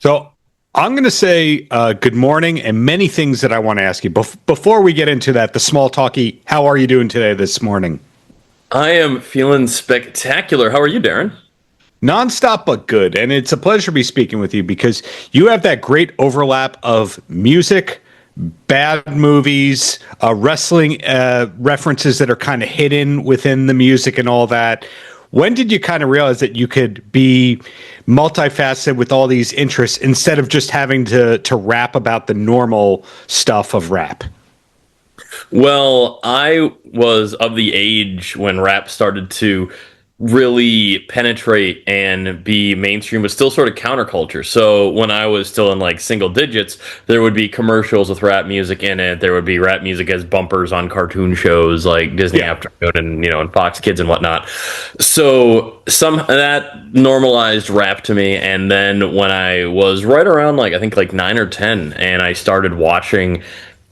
So I'm going to say good morning and many things that I want to ask you. Before we get into that, the small talky, how are you doing today this morning? I am feeling spectacular. How are you, Darren? Nonstop but good. And it's a pleasure to be speaking with you because you have that great overlap of music, bad movies, wrestling references that are kind of hidden within the music and all that. When did you kind of realize that you could be multifaceted with all these interests instead of just having to rap about the normal stuff of rap? Well, I was of the age when rap started to really penetrate and be mainstream, but still sort of counterculture. So when I was still in like single digits, there would be commercials with rap music in it. There would be rap music as bumpers on cartoon shows like Disney Afternoon and Fox Kids and whatnot. So some that normalized rap to me. And then when I was right around like I think like 9 or 10, and I started watching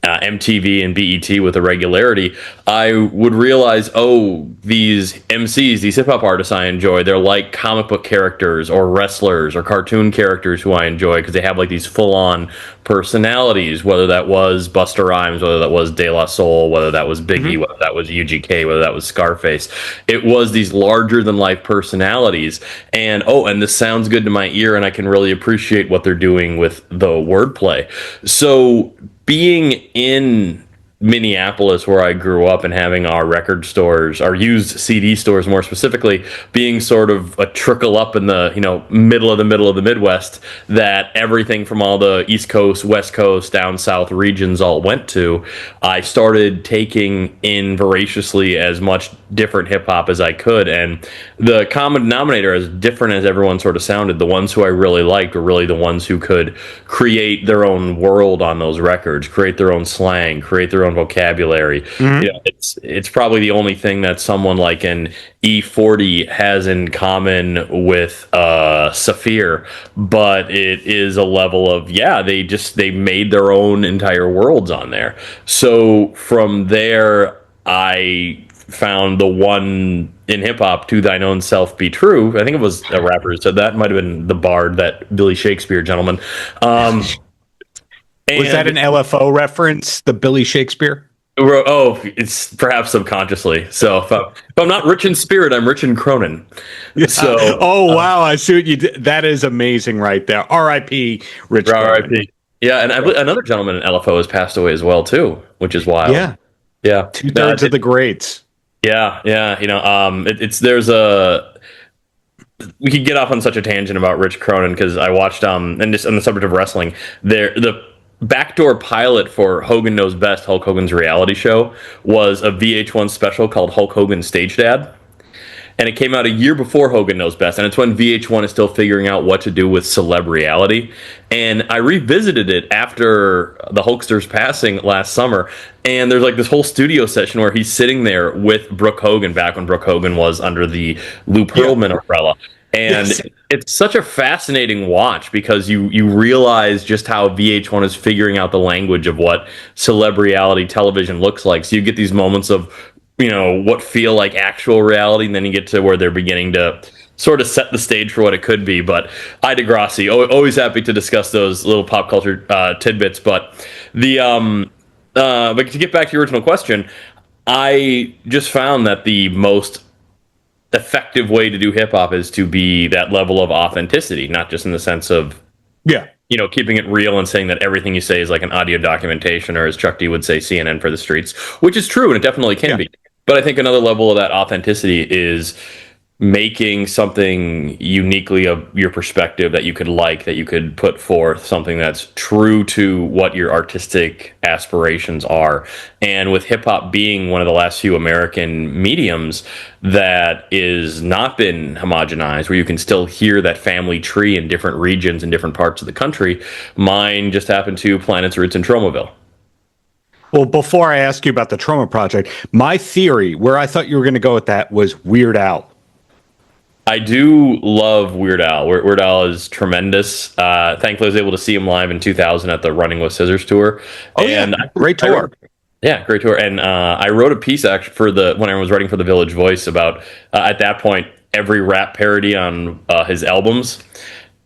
MTV and BET with a regularity, I would realize, oh, these MCs, these hip hop artists I enjoy, they're like comic book characters or wrestlers or cartoon characters who I enjoy because they have like these full on personalities, whether that was Busta Rhymes, whether that was De La Soul, whether that was Biggie, whether that was UGK, whether that was Scarface. It was these larger than life personalities. And and this sounds good to my ear, and I can really appreciate what they're doing with the wordplay. So being in Minneapolis, where I grew up, and having our record stores, our used CD stores more specifically, being sort of a trickle up in the middle of the Midwest, that everything from all the East Coast, West Coast, down south regions all went to, I started taking in voraciously as much different hip hop as I could. And the common denominator, as different as everyone sort of sounded, the ones who I really liked were really the ones who could create their own world on those records, create their own slang, create their own vocabulary. It's probably the only thing that someone like an E40 has in common with Saphir, but it is a level of they made their own entire worlds on there. So from there, I found the one in hip hop, "To Thine Own Self Be True." I think it was a rapper who said that. It might have been the Bard, that Billy Shakespeare gentleman. Was that an LFO reference, the Billy Shakespeare? Oh, it's perhaps subconsciously. So if I'm not rich in spirit, I'm rich in Cronin. Yeah. So, wow, I see what you did. That is amazing right there. R.I.P. Rich Cronin. R.I.P. Yeah, and another gentleman in LFO has passed away as well too, which is wild. Yeah, yeah, 2/3 of the greats. Yeah. We could get off on such a tangent about Rich Cronin because I watched and just on the subject of wrestling, the backdoor pilot for Hogan Knows Best, Hulk Hogan's reality show, was a VH1 special called Hulk Hogan Stage Dad. And it came out a year before Hogan Knows Best, and it's when VH1 is still figuring out what to do with celeb reality. And I revisited it after the Hulkster's passing last summer, and there's like this whole studio session where he's sitting there with Brooke Hogan, back when Brooke Hogan was under the Lou Pearlman umbrella. And it's such a fascinating watch because you realize just how VH1 is figuring out the language of what celeb reality television looks like. So you get these moments of, what feel like actual reality, and then you get to where they're beginning to sort of set the stage for what it could be. But I digress. Always happy to discuss those little pop culture tidbits. But but to get back to your original question, I just found that the most effective way to do hip hop is to be that level of authenticity, not just in the sense of keeping it real and saying that everything you say is like an audio documentation, or as Chuck D would say, CNN for the streets, which is true and it definitely can be. But I think another level of that authenticity is making something uniquely of your perspective that you could put forth, something that's true to what your artistic aspirations are. And with hip hop being one of the last few American mediums that is not been homogenized, where you can still hear that family tree in different regions and different parts of the country, mine just happened to plant its roots in Tromaville. Well, before I ask you about the Troma Project, my theory, where I thought you were going to go with that, was Weird Al. I do love Weird Al. Weird Al is tremendous. Thankfully, I was able to see him live in 2000 at the Running with Scissors tour. Great tour. Great tour. And I wrote a piece actually when I was writing for the Village Voice about at that point every rap parody on his albums.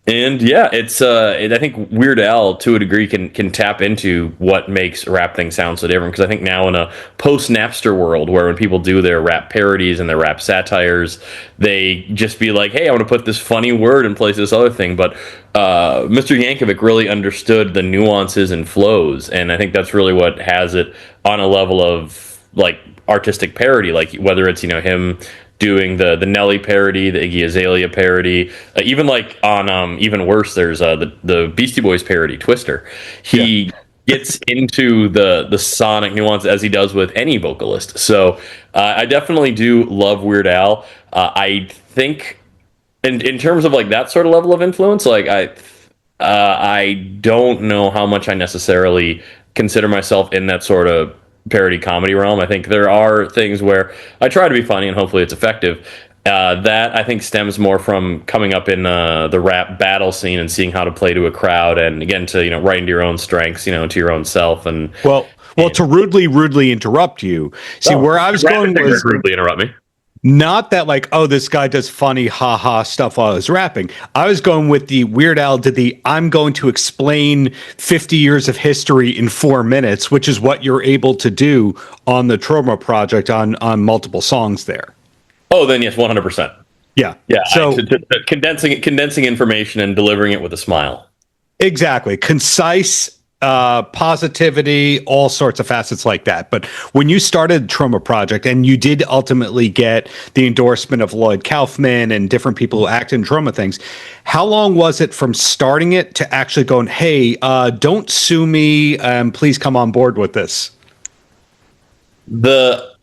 And yeah, I think Weird Al to a degree can tap into what makes rap things sound so different. Because I think now in a post Napster world, where when people do their rap parodies and their rap satires, they just be like, "Hey, I want to put this funny word in place of this other thing." But Mr. Yankovic really understood the nuances and flows, and I think that's really what has it on a level of like artistic parody, like whether it's him doing the Nelly parody, the Iggy Azalea parody, even like on even worse, there's the Beastie Boys parody, Twister. He gets into the sonic nuance as he does with any vocalist. So I definitely do love Weird Al. I think in terms of like that sort of level of influence, like I don't know how much I necessarily consider myself in that sort of parody comedy realm. I think there are things where I try to be funny and hopefully it's effective. That I think stems more from coming up in the rap battle scene and seeing how to play to a crowd, and again to writing to your own strengths, to your own self. And to rudely interrupt you. See, where I was going was rudely interrupt me. Not that like, oh, this guy does funny ha stuff while he's rapping. I was going with the Weird Al did the I'm going to explain 50 years of history in 4 minutes, which is what you're able to do on the Troma Project on multiple songs there. Oh, then yes, 100%. Yeah. So condensing information and delivering it with a smile. Exactly. Concise, positivity, all sorts of facets like that. But when you started Troma Project and you did ultimately get the endorsement of Lloyd Kaufman and different people who act in Troma things, how long was it from starting it to actually going, hey, don't sue me, please come on board with this? The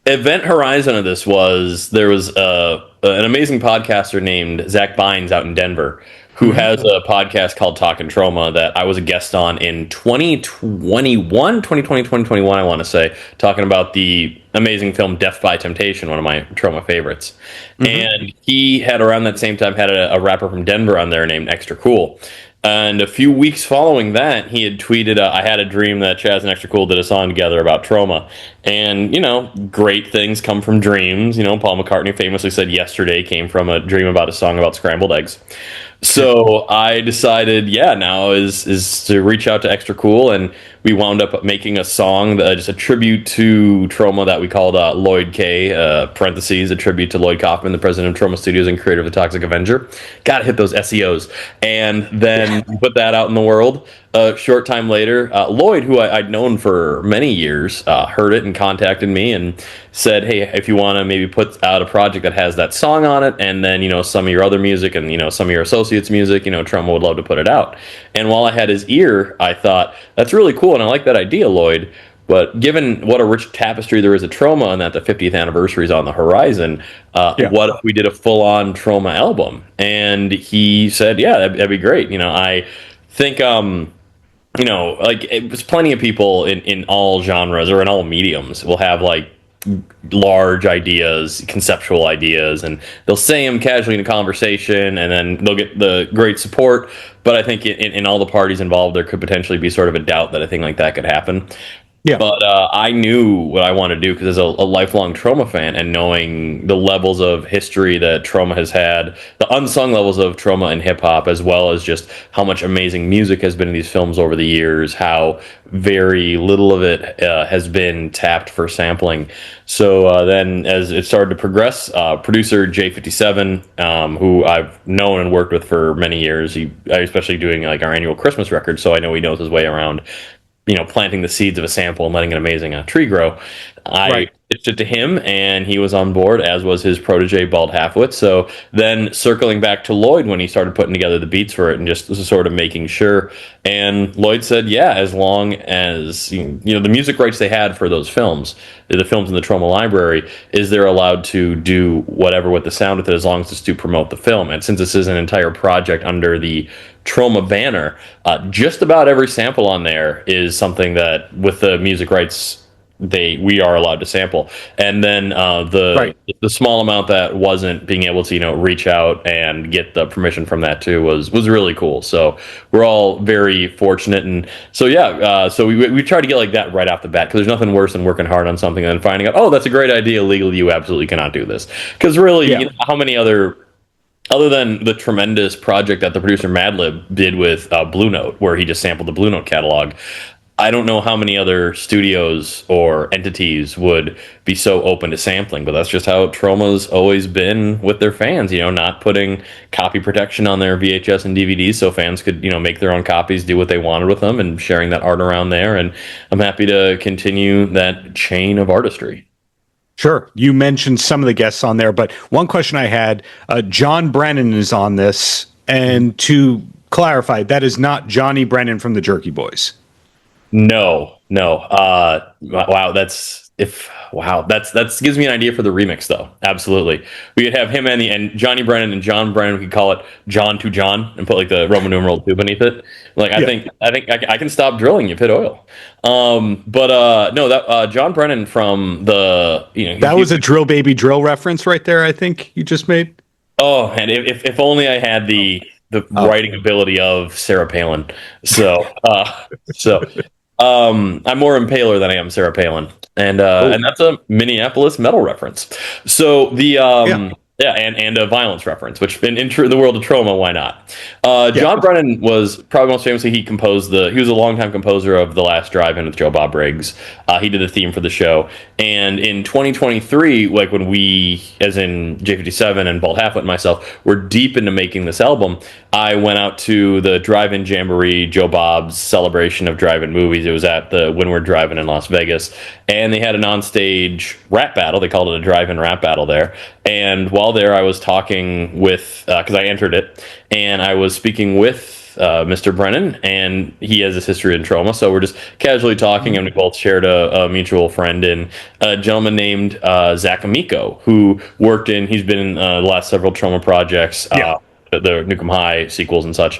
event horizon of this was there was an amazing podcaster named Zach Bynes out in Denver who has a podcast called Talkin' Troma that I was a guest on in 2021, I want to say, talking about the amazing film Death by Temptation, one of my Troma favorites. And he had around that same time had a rapper from Denver on there named Extra Cool. And a few weeks following that, he had tweeted, I had a dream that Chaz and Extra Cool did a song together about Troma. And, great things come from dreams. Paul McCartney famously said yesterday came from a dream about a song about scrambled eggs. So I decided, now is to reach out to Extra Cool, and we wound up making a song that just a tribute to Troma that we called Lloyd K, parentheses, a tribute to Lloyd Kaufman, the president of Troma Studios and creator of The Toxic Avenger. Gotta hit those SEOs. And then put that out in the world. A short time later, Lloyd, who I'd known for many years, heard it and contacted me and said, hey, if you want to maybe put out a project that has that song on it and then, some of your other music and, some of your associates' music, Troma would love to put it out. And while I had his ear, I thought, that's really cool and I like that idea, Lloyd. But given what a rich tapestry there is at Troma and that the 50th anniversary is on the horizon, what if we did a full-on Troma album? And he said, yeah, that'd be great. I think... like it was plenty of people in all genres or in all mediums will have like large ideas, conceptual ideas, and they'll say them casually in a conversation and then they'll get the great support. But I think in all the parties involved, there could potentially be sort of a doubt that a thing like that could happen. Yeah. But I knew what I wanted to do because as a lifelong Troma fan and knowing the levels of history that Troma has had, the unsung levels of Troma and hip hop, as well as just how much amazing music has been in these films over the years, how very little of it has been tapped for sampling. So then as it started to progress, producer J57, who I've known and worked with for many years, especially doing like our annual Christmas record, so I know he knows his way around planting the seeds of a sample and letting an amazing tree grow. I pitched it to him, and he was on board, as was his protege, Bald Halfwit. So then circling back to Lloyd when he started putting together the beats for it and just sort of making sure. And Lloyd said, yeah, as long as, the music rights they had for those films, the films in the Troma library, is they're allowed to do whatever with the sound with it as long as it's to promote the film. And since this is an entire project under the Troma banner, just about every sample on there is something that with the music rights we are allowed to sample. And then the small amount that wasn't, being able to reach out and get the permission from that too was really cool. So we're all very fortunate. And so so we try to get like that right off the bat, because there's nothing worse than working hard on something and then finding out, oh, that's a great idea, legally you absolutely cannot do this. Because really, how many other other than the tremendous project that the producer Madlib did with Blue Note, where he just sampled the Blue Note catalog, I don't know how many other studios or entities would be so open to sampling, but that's just how Troma's always been with their fans, not putting copy protection on their VHS and DVDs so fans could, make their own copies, do what they wanted with them, and sharing that art around there. And I'm happy to continue that chain of artistry. Sure. You mentioned some of the guests on there, but one question I had, John Brennan is on this. And to clarify, that is not Johnny Brennan from the Jerky Boys. No. Wow, that gives me an idea for the remix though. Absolutely. We could have him and Johnny Brennan and John Brennan. We could call it John to John and put like the Roman numeral 2 beneath it. Like I think I can stop drilling. You've hit oil. But no, that John Brennan from the that was a Drill Baby Drill reference right there. I think you just made. Oh, and if only I had the writing ability of Sarah Palin. So I'm more impaler than I am Sarah Palin, and that's a Minneapolis metal reference. So the and a violence reference, which in the world of Troma, why not? John Brennan was probably most famously he was a longtime composer of The Last Drive-In with Joe Bob Briggs. He did the theme for the show, and in 2023, like when we, as in J57 and Bald Halfwit and myself, were deep into making this album, I went out to the Drive-In Jamboree, Joe Bob's celebration of drive-in movies. It was at the Windward Drive-In in Las Vegas, and they had an onstage rap battle. They called it a drive-in rap battle there. And while there, I was talking with, because I entered it, and I was speaking with Mr. Brennan, and he has this history in Troma, so we're just casually talking, and we both shared a mutual friend in a gentleman named Zach Amico, who he's been in the last several Troma projects, the Nukem High sequels and such,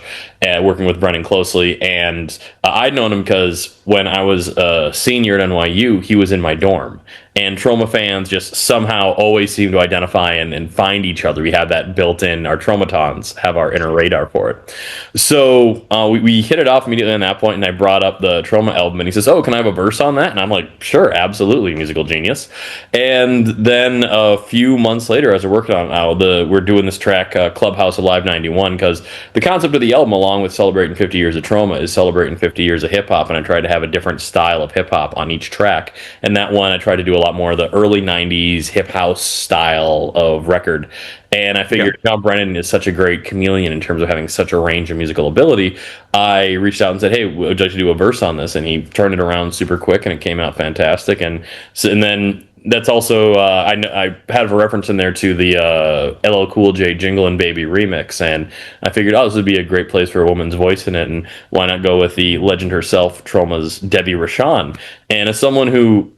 working with Brennan closely. And I'd known him because when I was a senior at NYU, he was in my dorm. And Troma fans just somehow always seem to identify and find each other. We have that built in. Our Tromatons have our inner radar for it. So we hit it off immediately on that point, and I brought up the Troma album, and he says, "Oh, can I have a verse on that?" And I'm like, "Sure, absolutely, musical genius." And then a few months later, as we're working on we're doing this track, Clubhouse Alive 91, because the concept of the album, along with celebrating 50 years of Troma, is celebrating 50 years of hip-hop, and I tried to have a different style of hip-hop on each track. And that one, I tried to do a lot more of the early 90s hip house style of record. And I figured John Brennan is such a great chameleon in terms of having such a range of musical ability. I reached out and said, "Hey, would you like to do a verse on this?" And he turned it around super quick, and it came out fantastic. And then that's also I have a reference in there to the LL Cool J Jinglin' Baby remix, and I figured, this would be a great place for a woman's voice in it, and why not go with the legend herself, Troma's Debbie Rashawn. And as someone who,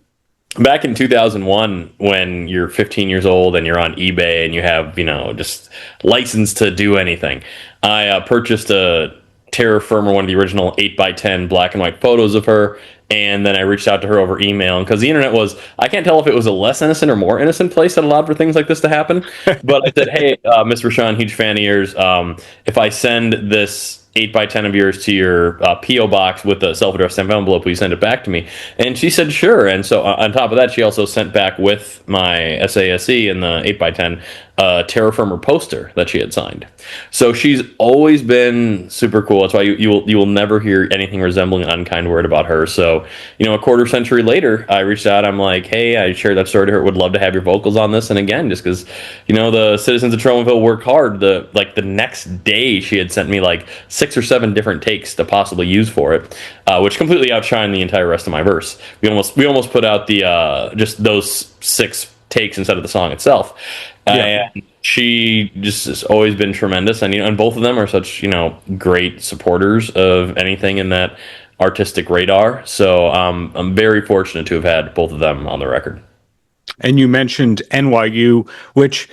back in 2001, when you're 15 years old and you're on eBay and you have, just license to do anything, I purchased a terra firma, one of the original 8x10 black and white photos of her, and then I reached out to her over email. And because the internet was, I can't tell if it was a less innocent or more innocent place that allowed for things like this to happen. But I said, "Hey, Miss Rashawn, huge fan of yours. If I send this 8x10 of yours to your P.O. box with a self-addressed stamp envelope, will you send it back to me?" And she said, "Sure." And so on top of that, she also sent back with my SASE and the 8x10 terra firma poster that she had signed. So she's always been super cool. That's why you will never hear anything resembling an unkind word about her. So, a quarter century later, I reached out. I'm like, "Hey, I shared that story to her. Would love to have your vocals on this." And again, just because, the citizens of Tromaville worked hard, the next day she had sent me like 6 or 7 different takes to possibly use for it, which completely outshined the entire rest of my verse. We almost put out the just those 6 takes instead of the song itself. And she just has always been tremendous, and both of them are such great supporters of anything in that artistic radar. So I'm very fortunate to have had both of them on the record. And you mentioned NYU, which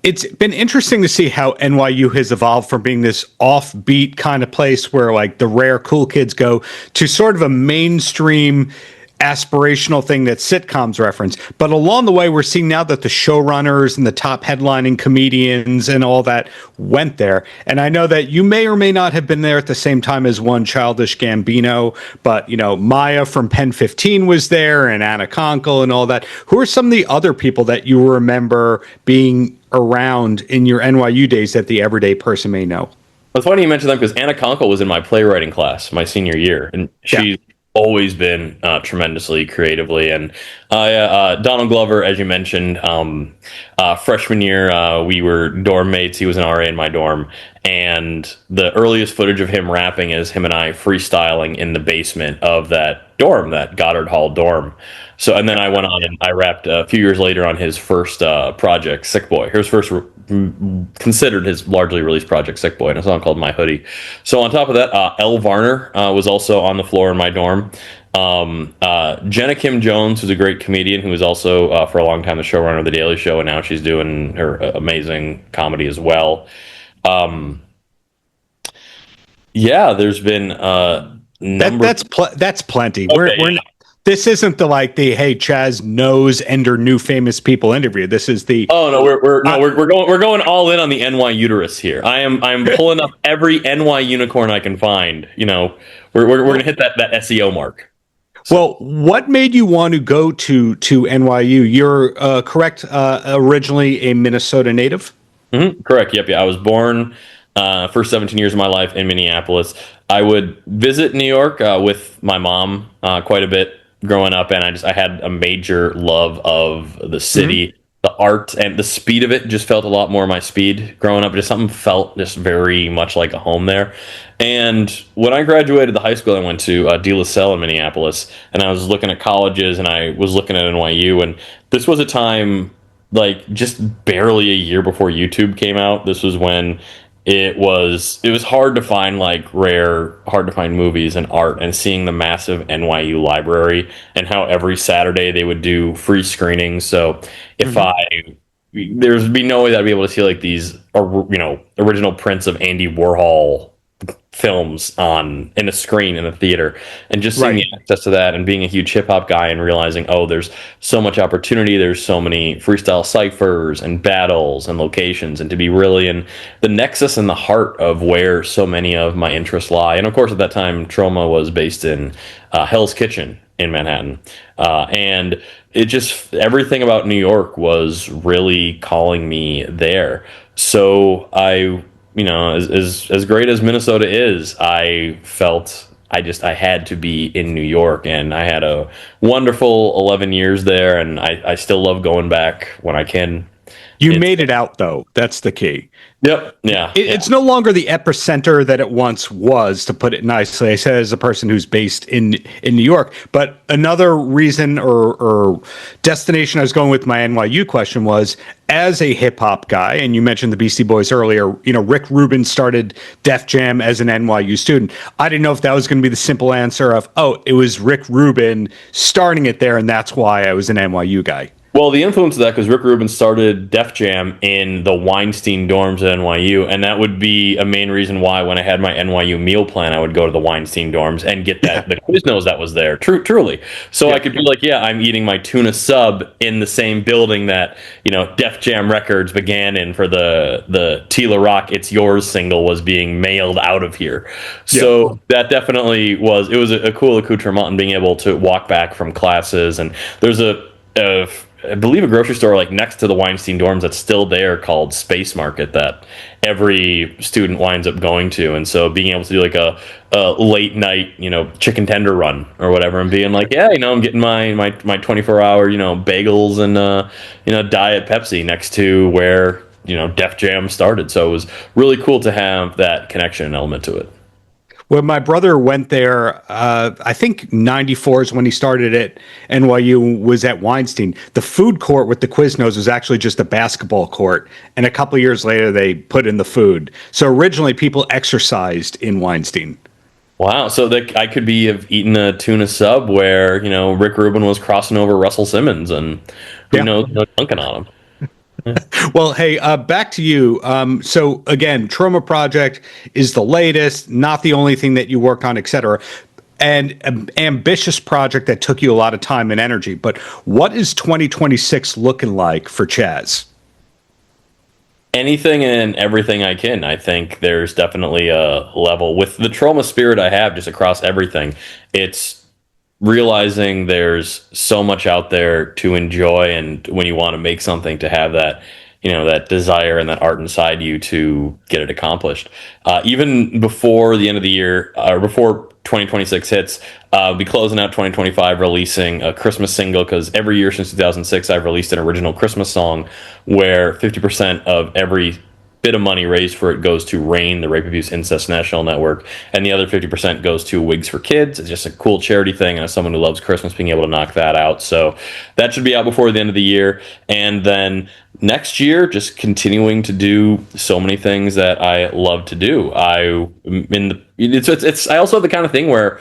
it's been interesting to see how NYU has evolved from being this offbeat kind of place where like the rare cool kids go to sort of a mainstream aspirational thing that sitcoms reference. But along the way, we're seeing now that the showrunners and the top headlining comedians and all that went there. And I know that you may or may not have been there at the same time as one Childish Gambino, but Maya from Pen 15 was there, and Anna Konkle and all that. Who are some of the other people that you remember being around in your NYU days that the everyday person may know? It's funny you mentioned that because Anna Conkle was in my playwriting class my senior year, and Yeah. she's always been tremendously creatively. And Donald Glover, as you mentioned, freshman year, we were dorm mates. He was an RA in my dorm, and the earliest footage of him rapping is him and I freestyling in the basement of that dorm, that Goddard Hall dorm. So, and then I went on and I rapped a few years later on his first project, Sick Boy. His first considered his largely released project, Sick Boy, and a song called My Hoodie. So on top of that, Elle Varner was also on the floor in my dorm. Jenna Kim Jones, who's a great comedian, who was also for a long time the showrunner of The Daily Show, and now she's doing her amazing comedy as well. Yeah, there's been That's plenty. Okay, We're yeah. This isn't the hey Chaz knows and or new famous people interview. This is the Oh no, we're going all in on the NY uterus here. I'm pulling up every NY unicorn I can find. You know, we're gonna hit that SEO mark. Well, what made you want to go to NYU? You're correct. Originally a Minnesota native. Mm-hmm. Correct. Yep. Yeah. I was born first 17 years of my life in Minneapolis. I would visit New York with my mom quite a bit growing up, and I had a major love of the city. The art and the speed of it just felt a lot more my speed growing up. Just something felt just very much like a home there. And when I graduated the high school, I went to De La Salle in Minneapolis, and I was looking at colleges, and I was looking at NYU, and this was a time like just barely a year before YouTube came out. This was when it was hard to find hard to find movies and art, and seeing the massive NYU library and how every Saturday they would do free screenings. So if there'd be no way that I'd be able to see like these original prints of Andy Warhol films in a screen in a theater, and just seeing the access to that, and being a huge hip hop guy and realizing, oh, there's so much opportunity, there's so many freestyle ciphers and battles and locations, and to be really in the nexus and the heart of where so many of my interests lie. And of course at that time Troma was based in Hell's Kitchen in Manhattan, and it just everything about New York was really calling me there. So as great as Minnesota is, I felt I had to be in New York, and I had a wonderful 11 years there, and I still love going back when I can. You made it out, though. That's the key. Yep. Yeah. It's no longer the epicenter that it once was, to put it nicely. I said as a person who's based in New York. But another reason or destination I was going with my NYU question was, as a hip hop guy, and you mentioned the Beastie Boys earlier, Rick Rubin started Def Jam as an NYU student. I didn't know if that was going to be the simple answer of, oh, it was Rick Rubin starting it there, and that's why I was an NYU guy. Well, the influence of that, because Rick Rubin started Def Jam in the Weinstein dorms at NYU, and that would be a main reason why when I had my NYU meal plan, I would go to the Weinstein dorms and get the Quiznos that was there, truly. So I could be like, yeah, I'm eating my tuna sub in the same building that, Def Jam Records began in, for the Tila Rock It's Yours single was being mailed out of here. So that definitely was a cool accoutrement, and being able to walk back from classes. And there's I believe a grocery store next to the Weinstein dorms that's still there, called Space Market, that every student winds up going to. And so being able to do a late night, chicken tender run or whatever, and being like, yeah, I'm getting my 24-hour, bagels and Diet Pepsi next to where, Def Jam started. So it was really cool to have that connection element to it. When my brother went there, I think 94 is when he started at NYU, was at Weinstein. The food court with the Quiznos was actually just a basketball court. And a couple of years later, they put in the food. So originally, people exercised in Weinstein. Wow. So I could have eaten a tuna sub where, Rick Rubin was crossing over Russell Simmons, and who knows, dunking on him. Well, hey, back to you. So again, Troma Project is the latest, not the only thing that you work on, et cetera. And an ambitious project that took you a lot of time and energy. But what is 2026 looking like for Chaz? Anything and everything I can. I think there's definitely a level with the Troma spirit I have just across everything. It's realizing there's so much out there to enjoy, and when you want to make something, to have that that desire and that art inside you to get it accomplished. Even before the end of the year, or before 2026 hits, I'll be closing out 2025 releasing a Christmas single, because every year since 2006 I've released an original Christmas song where 50% of every bit of money raised for it goes to RAIN, the Rape, Abuse, Incest National Network, and the other 50% goes to Wigs for Kids. It's just a cool charity thing, and as someone who loves Christmas, being able to knock that out. So that should be out before the end of the year. And then next year, just continuing to do so many things that I love to do. I also have the kind of thing where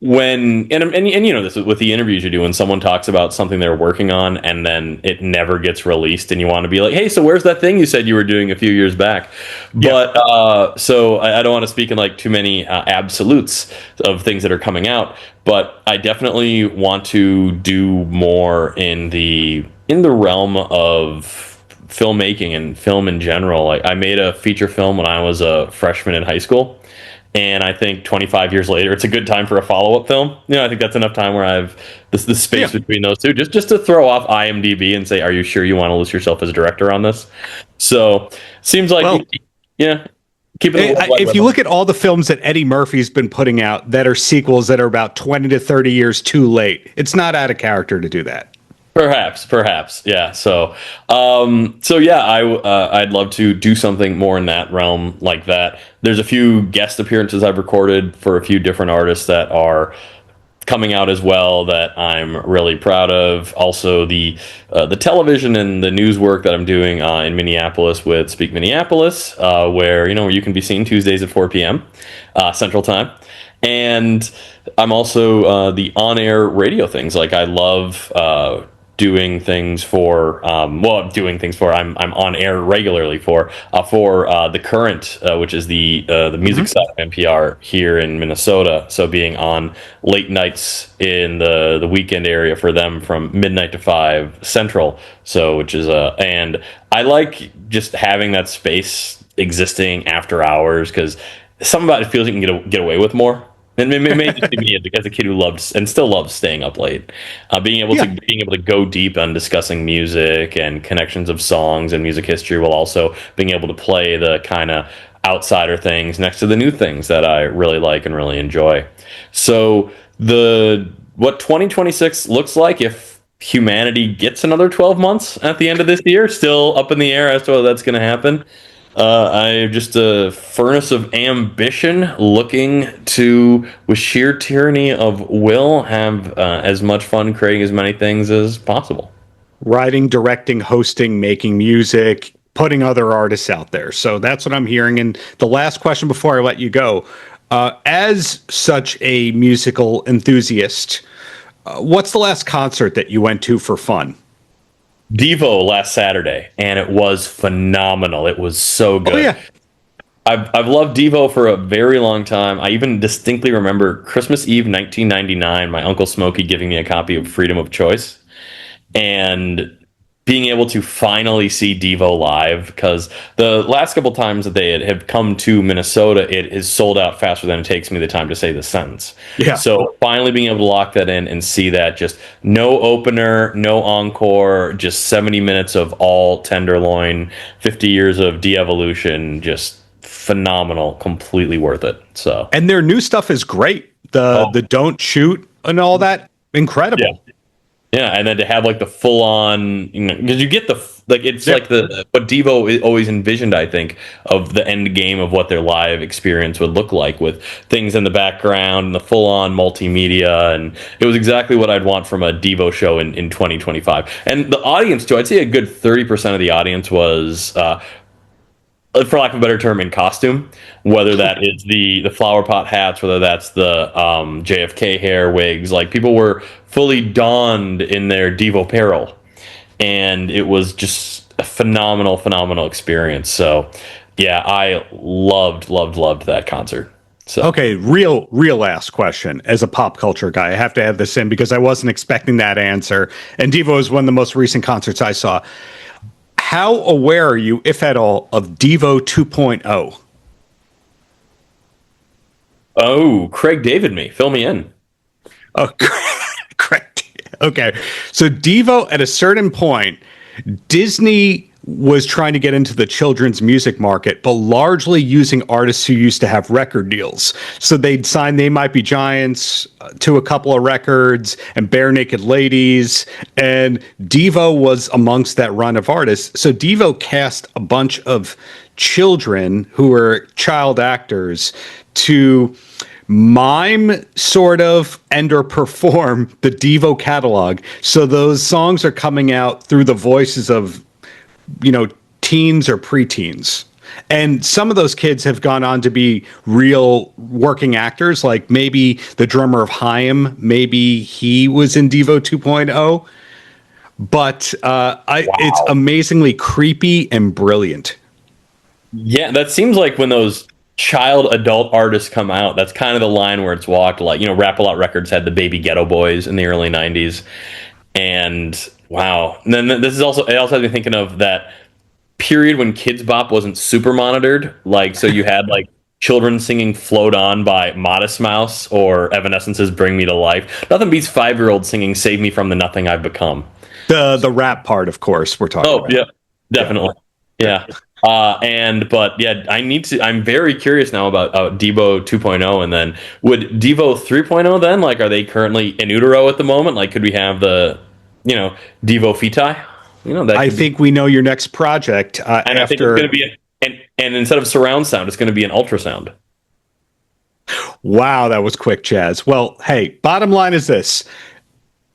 and you know this with the interviews you do, when someone talks about something they're working on and then it never gets released, and you want to be like, hey, so where's that thing you said you were doing a few years back? But so I don't want to speak in like too many absolutes of things that are coming out, but I definitely want to do more in the realm of filmmaking and film in general. I made a feature film when I was a freshman in high school. And I think 25 years later, it's a good time for a follow-up film. I think that's enough time where I've the space between those two, just to throw off IMDb and say, "Are you sure you want to list yourself as a director on this?" So seems like, keep it. If you look at all the films that Eddie Murphy's been putting out that are sequels that are about 20 to 30 years too late, it's not out of character to do that. Perhaps, yeah. So, I'd love to do something more in that realm like that. There's a few guest appearances I've recorded for a few different artists that are coming out as well that I'm really proud of. Also, the television and the news work that I'm doing in Minneapolis with Speak Minneapolis, where you can be seen Tuesdays at 4 p.m. Central Time. And I'm also the on-air radio things. Like, I love doing things for I'm on air regularly for the Current, which is the music side of NPR here in Minnesota. So being on late nights in the weekend area for them from midnight to 5 Central. So which is and I like just having that space existing after hours, because something about it feels like you can get away with more. And it may just be me as a kid who loved and still loves staying up late, being able to go deep on discussing music and connections of songs and music history, while also being able to play the kind of outsider things next to the new things that I really like and really enjoy. So what 2026 looks like, if humanity gets another 12 months at the end of this year, still up in the air as to whether that's going to happen. I'm just a furnace of ambition, looking to, with sheer tyranny of will, have as much fun creating as many things as possible. Writing, directing, hosting, making music, putting other artists out there. So that's what I'm hearing. And the last question before I let you go, as such a musical enthusiast, what's the last concert that you went to for fun? Devo last Saturday, and it was phenomenal. It was so good. Oh, yeah. I've loved Devo for a very long time. I even distinctly remember Christmas Eve 1999, my Uncle Smokey giving me a copy of Freedom of Choice, and being able to finally see Devo live, because the last couple times that they have come to Minnesota, it is sold out faster than it takes me the time to say the sentence. Yeah. So finally being able to lock that in and see that, just no opener, no encore, just 70 minutes of all Tenderloin, 50 years of de-evolution, just phenomenal, completely worth it. So, and their new stuff is great. The Don't Shoot and all that, incredible. Yeah. Yeah, and then to have like the full on, because you get it's like what Devo always envisioned, I think, of the end game of what their live experience would look like, with things in the background and the full on multimedia, and it was exactly what I'd want from a Devo show in 2025. And the audience too, I'd say a good 30% of the audience was, for lack of a better term, in costume, whether that is the flower pot hats, whether that's the JFK hair wigs. Like, people were fully donned in their Devo apparel, and it was just a phenomenal experience. So yeah, I loved that concert. So okay, real last question. As a pop culture guy, I have to add this in because I wasn't expecting that answer, and Devo is one of the most recent concerts I saw. How aware are you, if at all, of Devo 2.0? Oh, Craig David me. Fill me in. Oh, Craig. Okay. So Devo, at a certain point, Disney was trying to get into the children's music market, but largely using artists who used to have record deals. So they'd sign They Might Be Giants to a couple of records and Bare Naked Ladies. And Devo was amongst that run of artists. So Devo cast a bunch of children who were child actors to mime sort of and or perform the Devo catalog. So those songs are coming out through the voices of, teens or preteens. And some of those kids have gone on to be real working actors, like maybe the drummer of Haim, maybe he was in Devo 2.0. But it's amazingly creepy and brilliant. Yeah, that seems like when those child adult artists come out, that's kind of the line where it's walked. Like, Rap-A-Lot Records had the Baby Ghetto Boys in the early 90s. And wow. And then it also has me thinking of that period when Kids Bop wasn't super monitored. Like, so you had like children singing Float On by Modest Mouse or Evanescence's Bring Me to Life. Nothing beats 5-year-olds singing Save Me from the Nothing I've Become. The rap part, of course, we're talking about. Oh, yeah, definitely. Yeah. I'm very curious now about Devo 2.0, and then would Devo 3.0 then, like, are they currently in utero at the moment? Like, could we have the, Devo Feti? I think we know your next project. And I think it's going to be, and instead of surround sound, it's going to be an ultrasound. Wow, that was quick, Chaz. Well, hey, bottom line is this.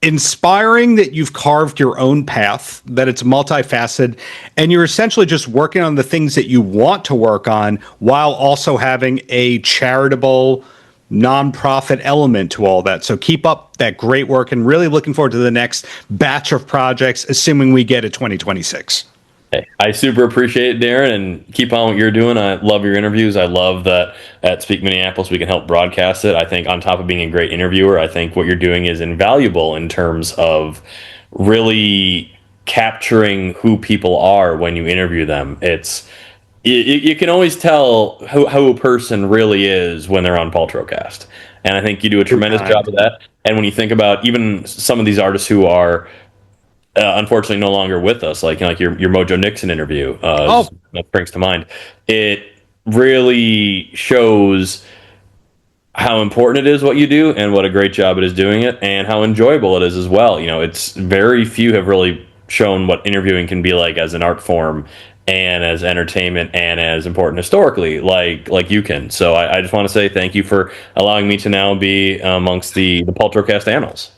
Inspiring that you've carved your own path, that it's multifaceted, and you're essentially just working on the things that you want to work on while also having a charitable, nonprofit element to all that. So keep up that great work, and really looking forward to the next batch of projects, assuming we get it 2026. Hey, I super appreciate it, Darren, and keep on what you're doing. I love your interviews. I love that at Speak Minneapolis we can help broadcast it. I think on top of being a great interviewer, I think what you're doing is invaluable in terms of really capturing who people are when you interview them. You can always tell who a person really is when they're on Paltrocast. And I think you do a tremendous job of that. And when you think about even some of these artists who are unfortunately no longer with us, like your Mojo Nixon interview, that springs to mind. It really shows how important it is what you do and what a great job it is doing it, and how enjoyable it is as well. It's very few have really shown what interviewing can be like as an art form and as entertainment and as important historically, like you can. So I just want to say thank you for allowing me to now be amongst the Paltrocast annals.